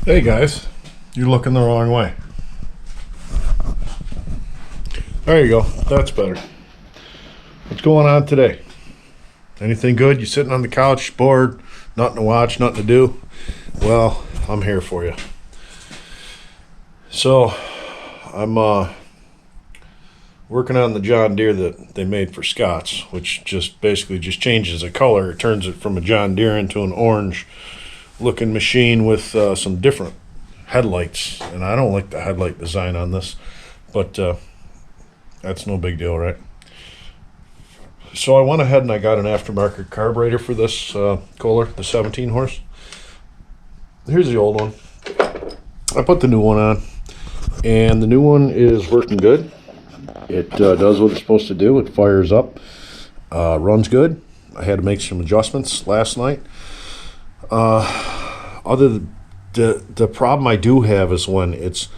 Hey guys, you're looking the wrong way. There you go. That's better. What's going on today? Anything good? You sitting on the couch, bored, nothing to watch, nothing to do? Well, I'm here for you. So, I'm working on the John Deere that they made for Scott's, which just basically just changes the color. It turns it from a John Deere into an orange looking machine with some different headlights. And I don't like the headlight design on this, but that's no big deal, right? So I went ahead and I got an aftermarket carburetor for this Kohler, the 17 horse. Here's the old one. I put the new one on, and the new one is working good. It does what it's supposed to do. It fires up, runs good. I had to make some adjustments last night. The problem I do have is when it's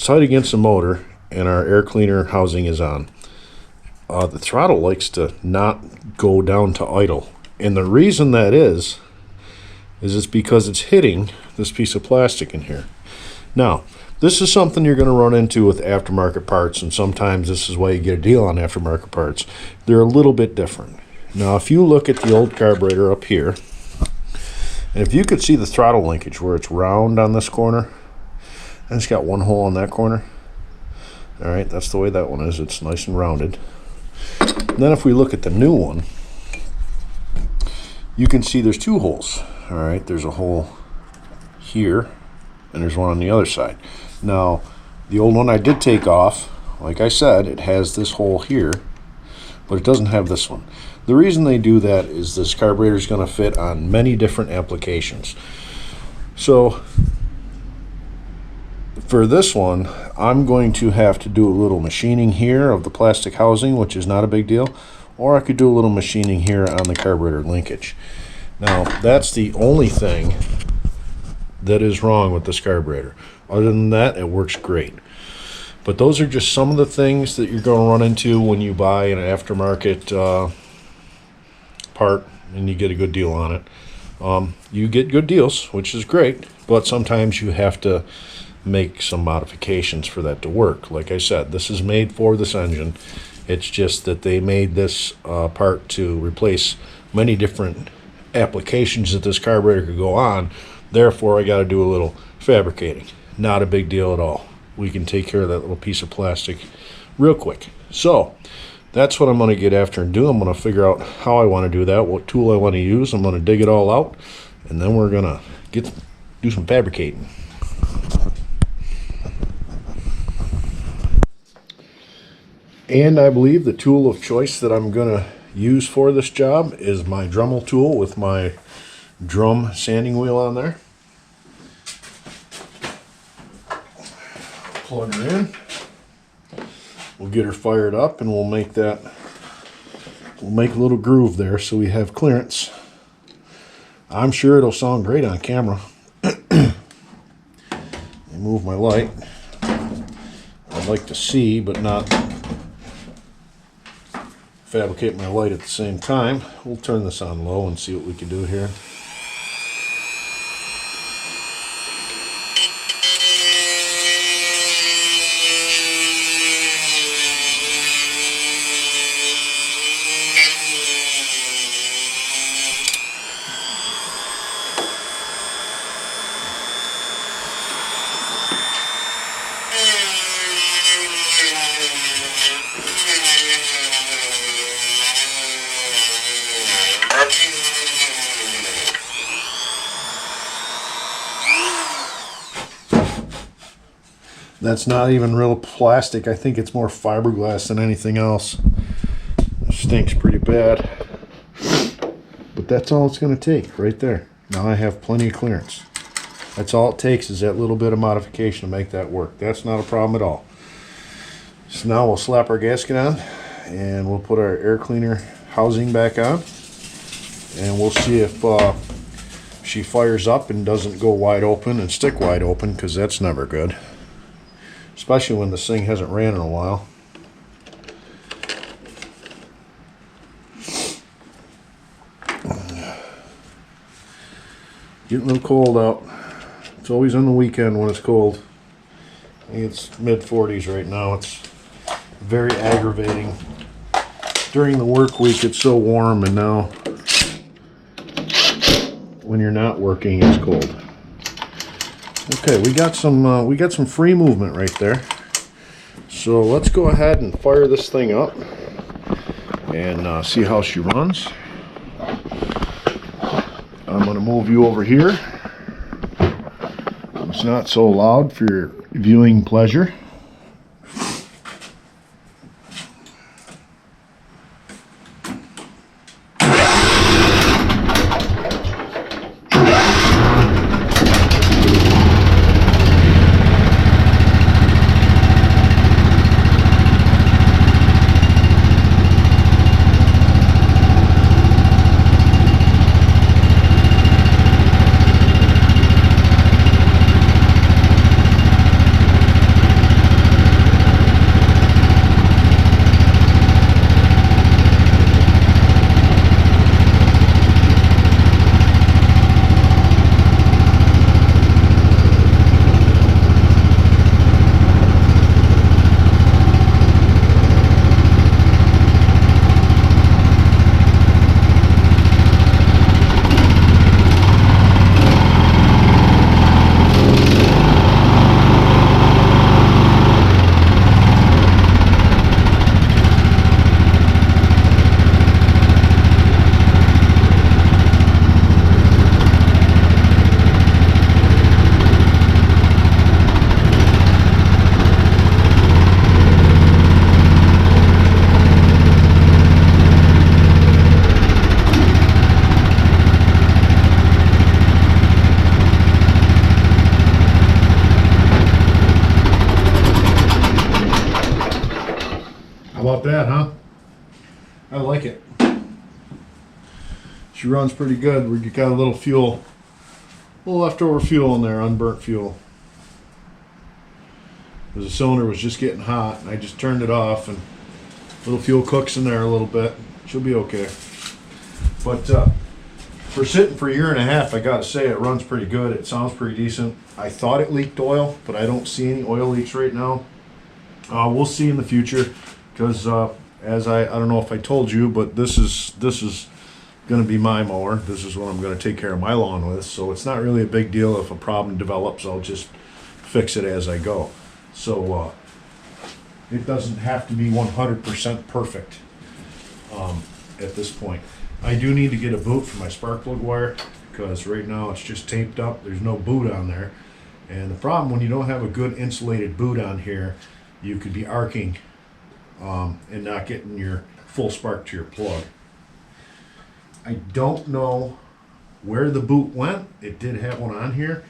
tight against the motor and our air cleaner housing is on. The throttle likes to not go down to idle, and the reason that is it's because it's hitting this piece of plastic in here. Now, this is something you're going to run into with aftermarket parts, and sometimes this is why you get a deal on aftermarket parts. They're a little bit different. Now, if you look at the old carburetor up here, and if you could see the throttle linkage where it's round on this corner, and it's got one hole on that corner. All right, that's the way that one is. It's nice and rounded. And then if we look at the new one, you can see there's two holes. All right, there's a hole here, and there's one on the other side. Now, the old one I did take off. Like I said, it has this hole here, but it doesn't have this one. The reason they do that is this carburetor is going to fit on many different applications. So, for this one, I'm going to have to do a little machining here of the plastic housing, which is not a big deal, or I could do a little machining here on the carburetor linkage. Now, that's the only thing that is wrong with this carburetor. Other than that, it works great. But those are just some of the things that you're going to run into when you buy an aftermarket part and you get a good deal on it. You get good deals, which is great, but sometimes you have to make some modifications for that to work. Like I said, this is made for this engine. It's just that they made this part to replace many different applications that this carburetor could go on. Therefore, I got to do a little fabricating. Not a big deal at all. We can take care of that little piece of plastic real quick. So that's what I'm going to get after and do. I'm going to figure out how I want to do that, what tool I want to use. I'm going to dig it all out, and then we're going to do some fabricating. And I believe the tool of choice that I'm going to use for this job is my Dremel tool with my drum sanding wheel on there. Plug her in. We'll get her fired up, and we'll make a little groove there so we have clearance. I'm sure it'll sound great on camera. Move my light. I'd like to see, but not fabricate my light at the same time. We'll turn this on low and see what we can do here. That's not even real plastic. I think it's more fiberglass than anything else. It stinks pretty bad. But that's all it's going to take right there. Now I have plenty of clearance. That's all it takes is that little bit of modification to make that work. That's not a problem at all. So now we'll slap our gasket on, and we'll put our air cleaner housing back on, and we'll see if she fires up and doesn't go wide open and stick wide open, because that's never good. Especially when this thing hasn't ran in a while. Getting a little cold out. It's always on the weekend when it's cold. I think it's mid-40s right now. It's very aggravating. During the work week, it's so warm, and now when you're not working, it's cold. Okay, we got some free movement right there. So let's go ahead and fire this thing up and see how she runs. I'm going to move you over here. It's not so loud for your viewing pleasure. How about that, huh? I like it. She runs pretty good. We got a little fuel, a little leftover fuel in there, unburnt fuel. Because the cylinder was just getting hot, and I just turned it off, and a little fuel cooks in there a little bit. She'll be okay. But for sitting for a year and a half, I gotta say it runs pretty good. It sounds pretty decent. I thought it leaked oil, but I don't see any oil leaks right now. We'll see in the future. Because as I don't know if I told you, but this is going to be my mower. This is what I'm going to take care of my lawn with. So it's not really a big deal if a problem develops. I'll just fix it as I go. So it doesn't have to be 100% perfect at this point. I do need to get a boot for my spark plug wire because right now it's just taped up. There's no boot on there. And the problem when you don't have a good insulated boot on here, you could be arcing and not getting your full spark to your plug. I don't know where the boot went. It did have one on here,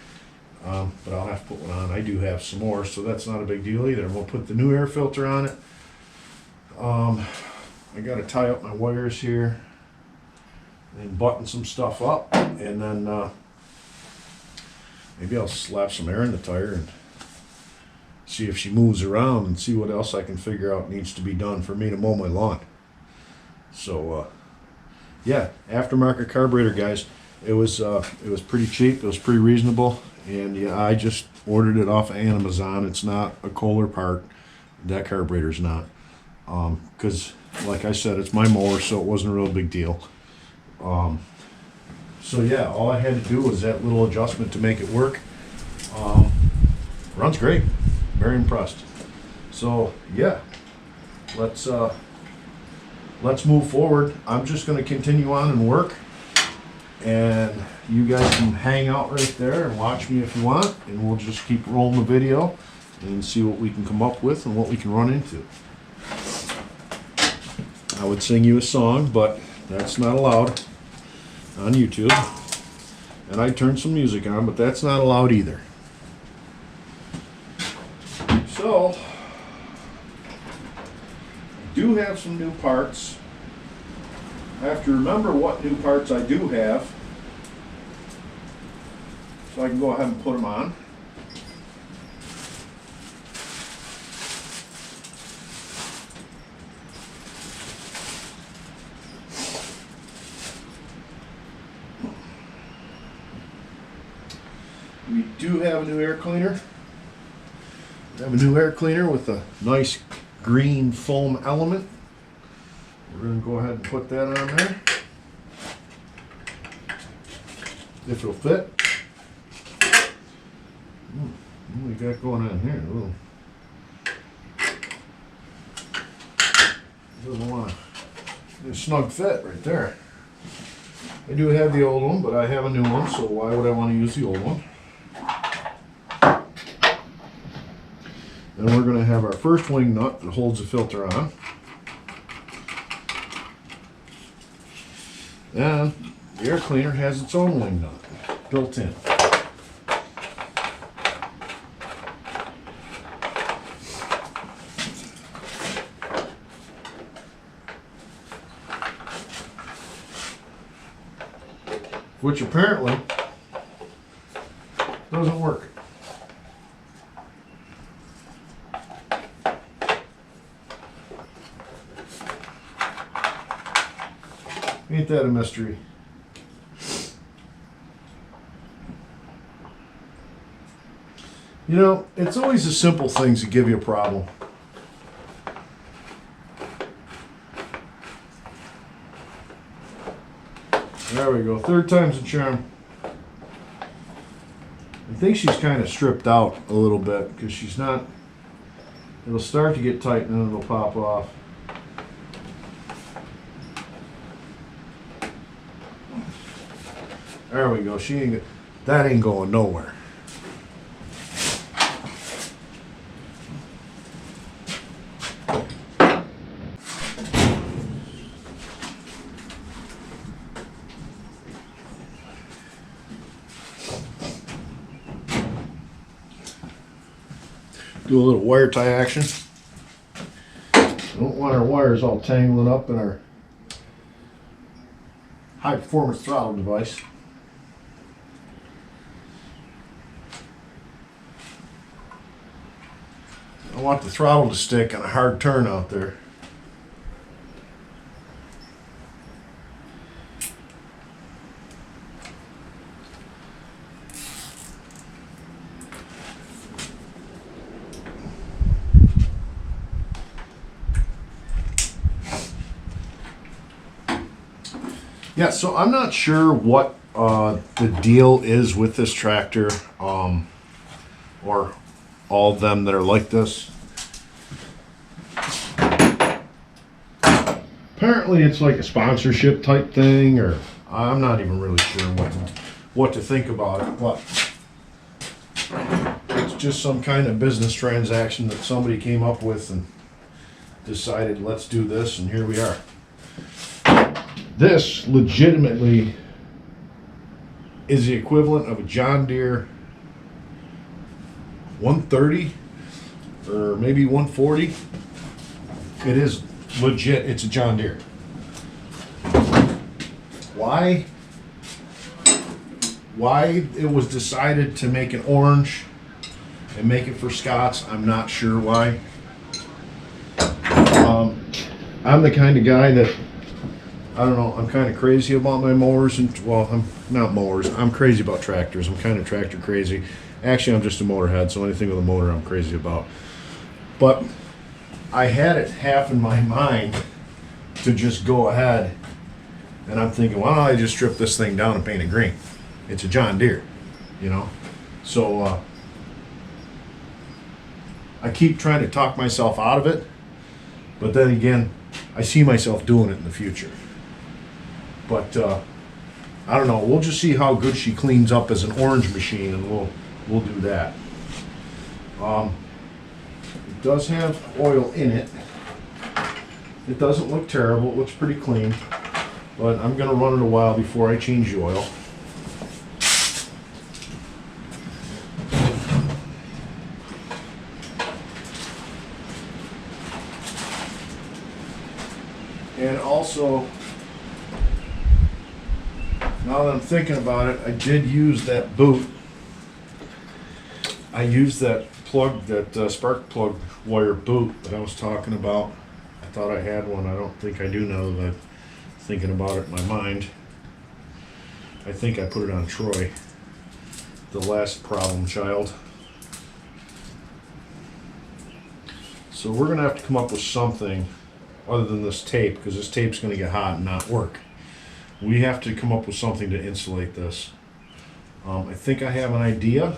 but I'll have to put one on. I do have some more, so that's not a big deal either. We'll put the new air filter on it. I got to tie up my wires here and button some stuff up, and then maybe I'll slap some air in the tire and see if she moves around and see what else I can figure out needs to be done for me to mow my lawn. So, yeah, aftermarket carburetor, guys. It was pretty cheap. It was pretty reasonable, and yeah, I just ordered it off of Amazon. It's not a Kohler part. That carburetor's not, because like I said, it's my mower, so it wasn't a real big deal. So yeah, all I had to do was that little adjustment to make it work. Runs great. Very impressed. So yeah, let's move forward. I'm just going to continue on and work, and you guys can hang out right there and watch me if you want, and we'll just keep rolling the video and see what we can come up with and what we can run into. I would sing you a song, but that's not allowed on YouTube, and I turned some music on, but that's not allowed either. So, I do have some new parts. I have to remember what new parts I do have so I can go ahead and put them on. We do have a new air cleaner. We have a new air cleaner with a nice green foam element. We're going to go ahead and put that on there. If it'll fit. What we got going on here? Ooh. Doesn't want a snug fit right there. I do have the old one, but I have a new one, so why would I want to use the old one? Then we're going to have our first wing nut that holds the filter on. And the air cleaner has its own wing nut built in. Which apparently doesn't work. Ain't that a mystery? You know, it's always the simple things that give you a problem. There we go, third time's a charm. I think she's kind of stripped out a little bit because she's not, it'll start to get tight and then it'll pop off. There we go, that ain't going nowhere. Do a little wire tie action. Don't want our wires all tangling up in our high performance throttle device. I want the throttle to stick on a hard turn out there. Yeah, so I'm not sure what the deal is with this tractor, or all of them that are like this. Apparently it's like a sponsorship type thing, or I'm not even really sure what to think about it, but it's just some kind of business transaction that somebody came up with and decided, let's do this, and here we are. This legitimately is the equivalent of a John Deere 130 or maybe 140. It is legit, it's a John Deere. Why it was decided to make an orange and make it for Scots, I'm not sure why. I'm the kind of guy that, I don't know, I'm kind of crazy about my mowers, and well, I'm not mowers, I'm crazy about tractors. I'm kind of tractor crazy. Actually, I'm just a motorhead, so anything with a motor I'm crazy about. But I had it half in my mind to just go ahead, and I'm thinking, why don't I just strip this thing down and paint it green? It's a John Deere, you know? So I keep trying to talk myself out of it, but then again, I see myself doing it in the future. But I don't know. We'll just see how good she cleans up as an orange machine, and we'll do that. It does have oil in it. It doesn't look terrible. It looks pretty clean. But I'm going to run it a while before I change the oil. And also, now that I'm thinking about it, I did use that boot. I used that plug, that spark plug wire boot that I was talking about. I thought I had one. I don't think I do now that I'm thinking about it in my mind. I think I put it on Troy. the last problem child. So we're gonna have to come up with something other than this tape, because this tape's gonna get hot and not work. We have to come up with something to insulate this. I think I have an idea.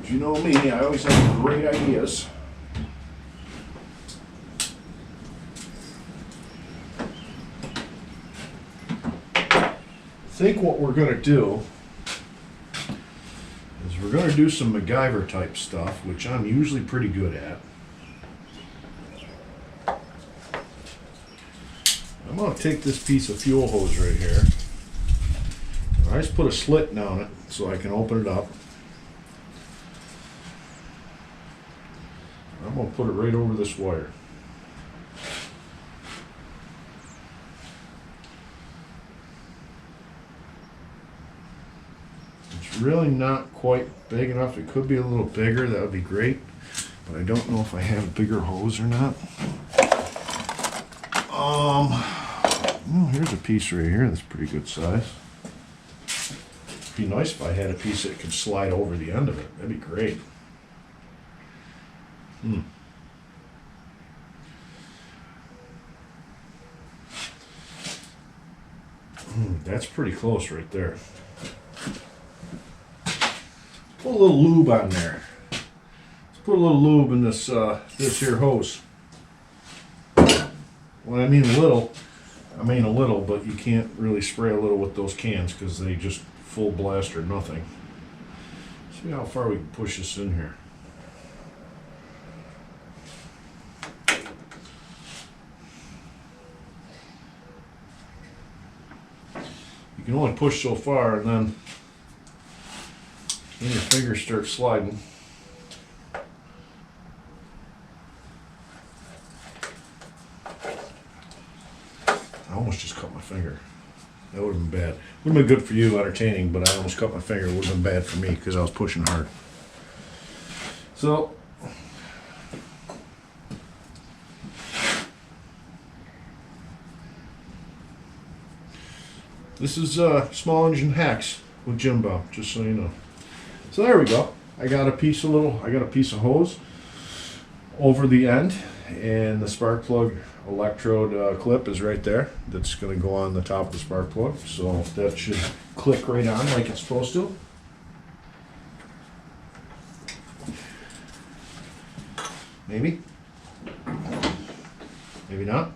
You know me, I always have great ideas. I think what we're going to do is we're going to do some MacGyver type stuff, which I'm usually pretty good at. I'm going to take this piece of fuel hose right here. I just put a slit down it so I can open it up. I'm going to put it right over this wire. It's really not quite big enough. It could be a little bigger. That would be great. But I don't know if I have a bigger hose or not. Well, here's a piece right here that's pretty good size. It'd be nice if I had a piece that could slide over the end of it. That'd be great. That's pretty close right there. Put a little lube on there. Let's put a little lube in this this here hose. When I mean a little, but you can't really spray a little with those cans because they just full blast or nothing. See how far we can push this in here. You can only push so far, and then your fingers start sliding. I almost just cut my finger. That would have been bad. Would have been good for you, entertaining, but I almost cut my finger. It would have been bad for me because I was pushing hard. So, this is Small Engine Hacks with Jimbo, just so you know. So there we go. I got a piece of hose over the end, and the spark plug electrode clip is right there. That's going to go on the top of the spark plug, so that should click right on like it's supposed to. Maybe. Maybe not.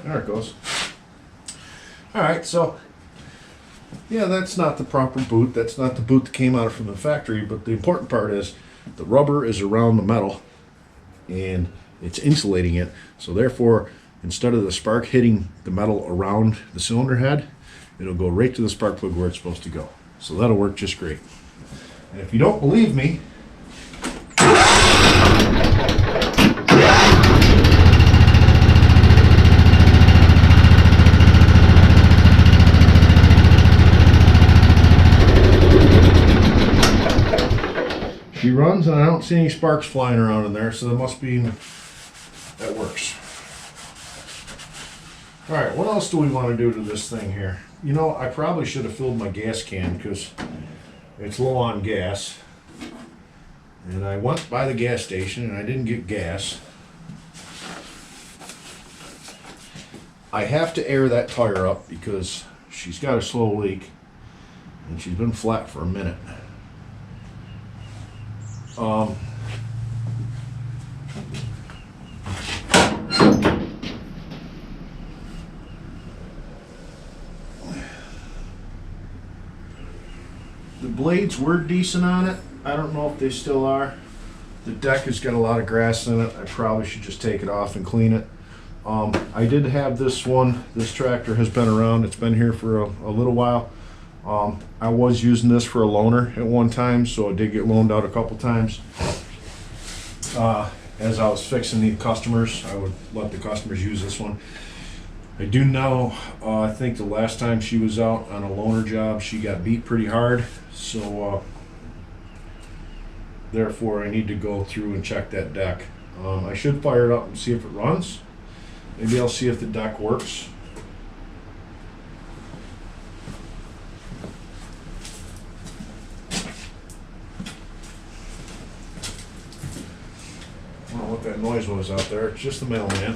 There it goes. Alright, so yeah, that's not the proper boot. That's not the boot that came out from the factory, but the important part is the rubber is around the metal and it's insulating it. So therefore, instead of the spark hitting the metal around the cylinder head, it'll go right to the spark plug where it's supposed to go. So that'll work just great. And if you don't believe me, she runs and I don't see any sparks flying around in there, so that must be, that works. Alright, what else do we want to do to this thing here? You know, I probably should have filled my gas can because it's low on gas. And I went by the gas station and I didn't get gas. I have to air that tire up because she's got a slow leak and she's been flat for a minute. The blades were decent on it. I don't know if they still are. The deck has got a lot of grass in it. I probably should just take it off and clean it. I did have this one. This tractor has been around. It's been here for a little while. I was using this for a loaner at one time, so it did get loaned out a couple times. As I was fixing the customers, I would let the customers use this one. I do know, I think the last time she was out on a loaner job, she got beat pretty hard, so therefore I need to go through and check that deck. I should fire it up and see if it runs. Maybe I'll see if the deck works. I don't know what that noise was out there. It's just the mailman.